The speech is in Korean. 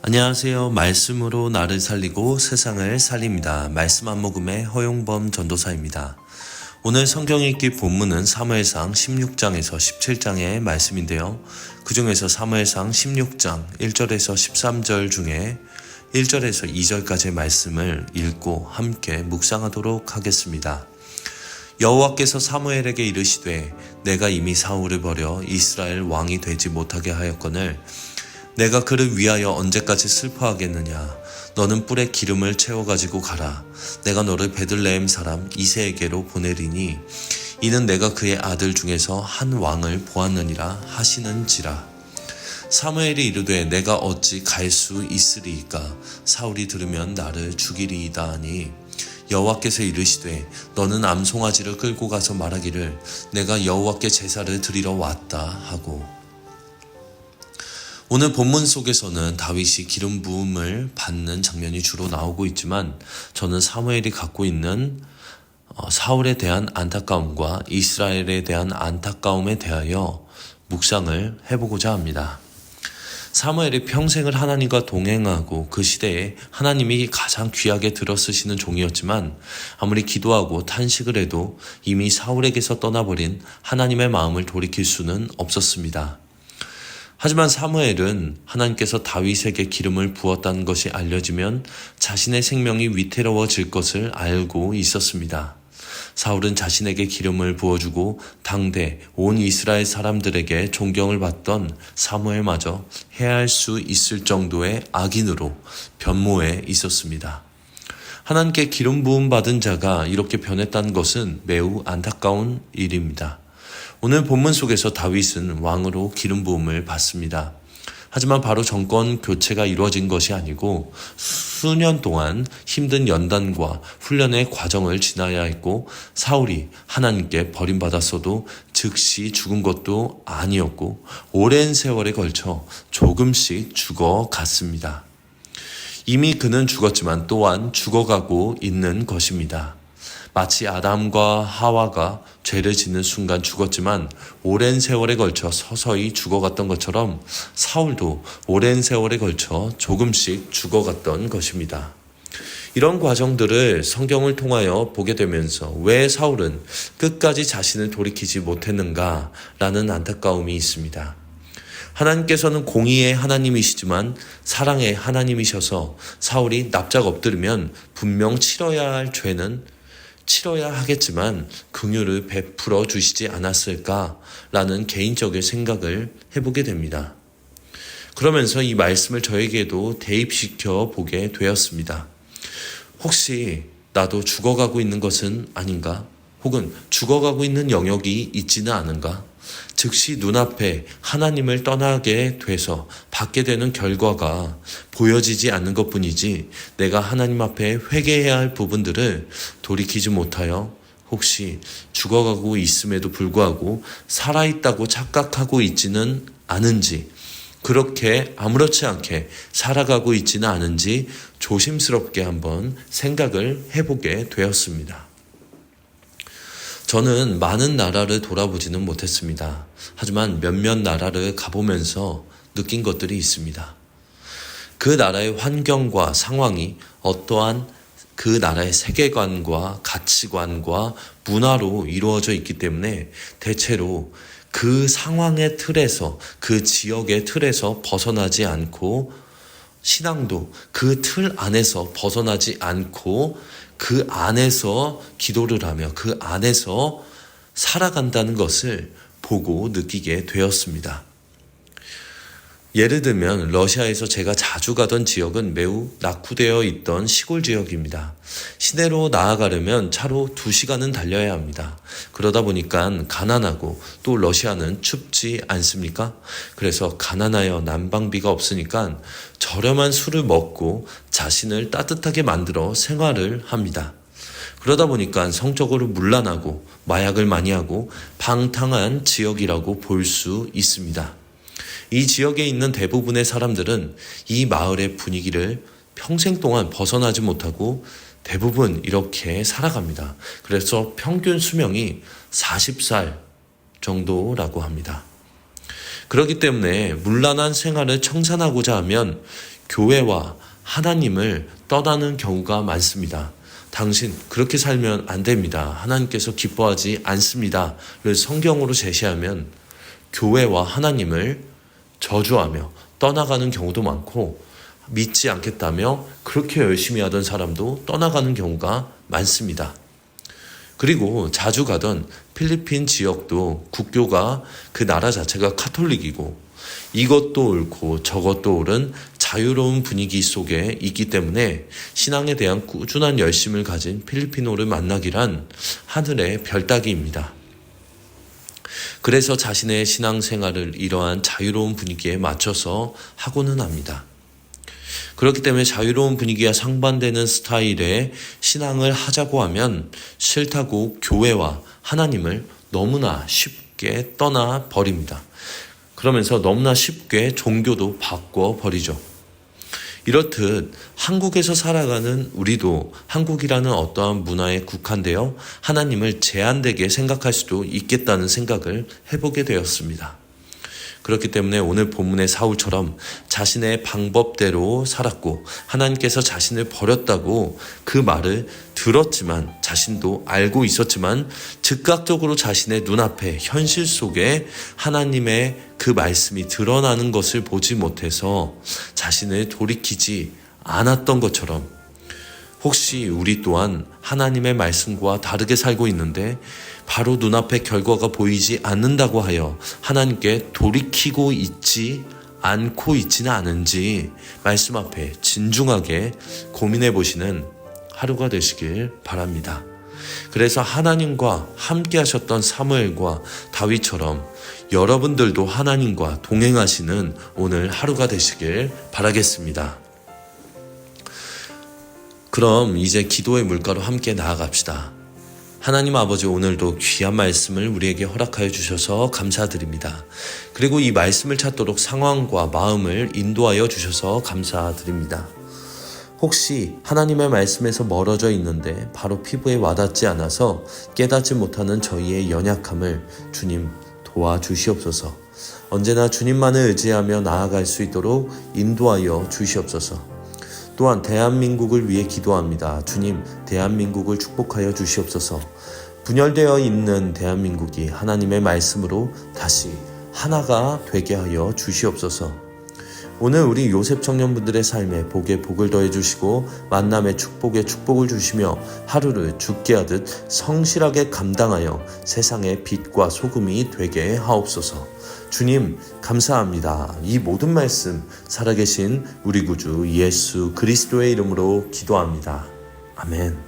안녕하세요. 말씀으로 나를 살리고 세상을 살립니다. 말씀 한 모금의 허용범 전도사입니다. 오늘 성경 읽기 본문은 사무엘상 16장에서 17장의 말씀인데요. 그 중에서 사무엘상 16장 1절에서 13절 중에 1절에서 2절까지의 말씀을 읽고 함께 묵상하도록 하겠습니다. 여호와께서 사무엘에게 이르시되 내가 이미 사울을 버려 이스라엘 왕이 되지 못하게 하였거늘 내가 그를 위하여 언제까지 슬퍼하겠느냐. 너는 뿔에 기름을 채워가지고 가라. 내가 너를 베들레헴 사람 이새에게로 보내리니 이는 내가 그의 아들 중에서 한 왕을 보았느니라 하시는지라. 사무엘이 이르되 내가 어찌 갈 수 있으리이까. 사울이 들으면 나를 죽이리이다 하니 여호와께서 이르시되 너는 암송아지를 끌고 가서 말하기를 내가 여호와께 제사를 드리러 왔다 하고. 오늘 본문 속에서는 다윗이 기름 부음을 받는 장면이 주로 나오고 있지만 저는 사무엘이 갖고 있는 사울에 대한 안타까움과 이스라엘에 대한 안타까움에 대하여 묵상을 해보고자 합니다. 사무엘이 평생을 하나님과 동행하고 그 시대에 하나님이 가장 귀하게 들어쓰시는 종이었지만 아무리 기도하고 탄식을 해도 이미 사울에게서 떠나버린 하나님의 마음을 돌이킬 수는 없었습니다. 하지만 사무엘은 하나님께서 다윗에게 기름을 부었다는 것이 알려지면 자신의 생명이 위태로워질 것을 알고 있었습니다. 사울은 자신에게 기름을 부어주고 당대 온 이스라엘 사람들에게 존경을 받던 사무엘마저 해할 수 있을 정도의 악인으로 변모해 있었습니다. 하나님께 기름 부음 받은 자가 이렇게 변했다는 것은 매우 안타까운 일입니다. 오늘 본문 속에서 다윗은 왕으로 기름 부음을 받습니다. 하지만 바로 정권 교체가 이루어진 것이 아니고 수년 동안 힘든 연단과 훈련의 과정을 지나야 했고 사울이 하나님께 버림받았어도 즉시 죽은 것도 아니었고 오랜 세월에 걸쳐 조금씩 죽어갔습니다. 이미 그는 죽었지만 또한 죽어가고 있는 것입니다. 마치 아담과 하와가 죄를 짓는 순간 죽었지만 오랜 세월에 걸쳐 서서히 죽어갔던 것처럼 사울도 오랜 세월에 걸쳐 조금씩 죽어갔던 것입니다. 이런 과정들을 성경을 통하여 보게 되면서 왜 사울은 끝까지 자신을 돌이키지 못했는가라는 안타까움이 있습니다. 하나님께서는 공의의 하나님이시지만 사랑의 하나님이셔서 사울이 납작 엎드리면 분명 치러야 할 죄는 치러야 하겠지만 긍휼을 베풀어 주시지 않았을까라는 개인적인 생각을 해보게 됩니다. 그러면서 이 말씀을 저에게도 대입시켜 보게 되었습니다. 혹시 나도 죽어가고 있는 것은 아닌가? 혹은 죽어가고 있는 영역이 있지는 않은가? 즉시 눈앞에 하나님을 떠나게 돼서 받게 되는 결과가 보여지지 않는 것뿐이지 내가 하나님 앞에 회개해야 할 부분들을 돌이키지 못하여 혹시 죽어가고 있음에도 불구하고 살아있다고 착각하고 있지는 않은지 그렇게 아무렇지 않게 살아가고 있지는 않은지 조심스럽게 한번 생각을 해보게 되었습니다. 저는 많은 나라를 돌아보지는 못했습니다. 하지만 몇몇 나라를 가보면서 느낀 것들이 있습니다. 그 나라의 환경과 상황이 어떠한 그 나라의 세계관과 가치관과 문화로 이루어져 있기 때문에 대체로 그 상황의 틀에서 그 지역의 틀에서 벗어나지 않고 신앙도 그 틀 안에서 벗어나지 않고 그 안에서 기도를 하며 그 안에서 살아간다는 것을 보고 느끼게 되었습니다. 예를 들면 러시아에서 제가 자주 가던 지역은 매우 낙후되어 있던 시골 지역입니다. 시내로 나아가려면 차로 2시간은 달려야 합니다. 그러다 보니까 가난하고 또 러시아는 춥지 않습니까? 그래서 가난하여 난방비가 없으니까 저렴한 술을 먹고 자신을 따뜻하게 만들어 생활을 합니다. 그러다 보니까 성적으로 문란하고 마약을 많이 하고 방탕한 지역이라고 볼 수 있습니다. 이 지역에 있는 대부분의 사람들은 이 마을의 분위기를 평생 동안 벗어나지 못하고 대부분 이렇게 살아갑니다. 그래서 평균 수명이 40살 정도라고 합니다. 그렇기 때문에 문란한 생활을 청산하고자 하면 교회와 하나님을 떠나는 경우가 많습니다. 당신 그렇게 살면 안 됩니다. 하나님께서 기뻐하지 않습니다.를 성경으로 제시하면 교회와 하나님을 저주하며 떠나가는 경우도 많고, 믿지 않겠다며 그렇게 열심히 하던 사람도 떠나가는 경우가 많습니다. 그리고 자주 가던 필리핀 지역도 국교가 그 나라 자체가 카톨릭이고 이것도 옳고 저것도 옳은 자유로운 분위기 속에 있기 때문에 신앙에 대한 꾸준한 열심을 가진 필리핀어를 만나기란 하늘의 별따기입니다. 그래서 자신의 신앙생활을 이러한 자유로운 분위기에 맞춰서 하고는 합니다. 그렇기 때문에 자유로운 분위기와 상반되는 스타일의 신앙을 하자고 하면 싫다고 교회와 하나님을 너무나 쉽게 떠나버립니다. 그러면서 너무나 쉽게 종교도 바꿔버리죠. 이렇듯 한국에서 살아가는 우리도 한국이라는 어떠한 문화에 국한되어 하나님을 제한되게 생각할 수도 있겠다는 생각을 해보게 되었습니다. 그렇기 때문에 오늘 본문의 사울처럼 자신의 방법대로 살았고 하나님께서 자신을 버렸다고 그 말을 들었지만 자신도 알고 있었지만 즉각적으로 자신의 눈앞에 현실 속에 하나님의 그 말씀이 드러나는 것을 보지 못해서 자신을 돌이키지 않았던 것처럼 혹시 우리 또한 하나님의 말씀과 다르게 살고 있는데 바로 눈앞에 결과가 보이지 않는다고 하여 하나님께 돌이키고 있지 않고 있지는 않은지 말씀 앞에 진중하게 고민해 보시는 하루가 되시길 바랍니다. 그래서 하나님과 함께 하셨던 사무엘과 다윗처럼 여러분들도 하나님과 동행하시는 오늘 하루가 되시길 바라겠습니다. 그럼 이제 기도의 물가로 함께 나아갑시다. 하나님 아버지, 오늘도 귀한 말씀을 우리에게 허락하여 주셔서 감사드립니다. 그리고 이 말씀을 찾도록 상황과 마음을 인도하여 주셔서 감사드립니다. 혹시 하나님의 말씀에서 멀어져 있는데 바로 피부에 와닿지 않아서 깨닫지 못하는 저희의 연약함을 주님 도와주시옵소서. 언제나 주님만을 의지하며 나아갈 수 있도록 인도하여 주시옵소서. 또한 대한민국을 위해 기도합니다. 주님, 대한민국을 축복하여 주시옵소서. 분열되어 있는 대한민국이 하나님의 말씀으로 다시 하나가 되게 하여 주시옵소서. 오늘 우리 요셉 청년분들의 삶에 복에 복을 더해 주시고 만남의 축복에 축복을 주시며 하루를 죽게 하듯 성실하게 감당하여 세상의 빛과 소금이 되게 하옵소서. 주님 감사합니다. 이 모든 말씀 살아계신 우리 구주 예수 그리스도의 이름으로 기도합니다. 아멘.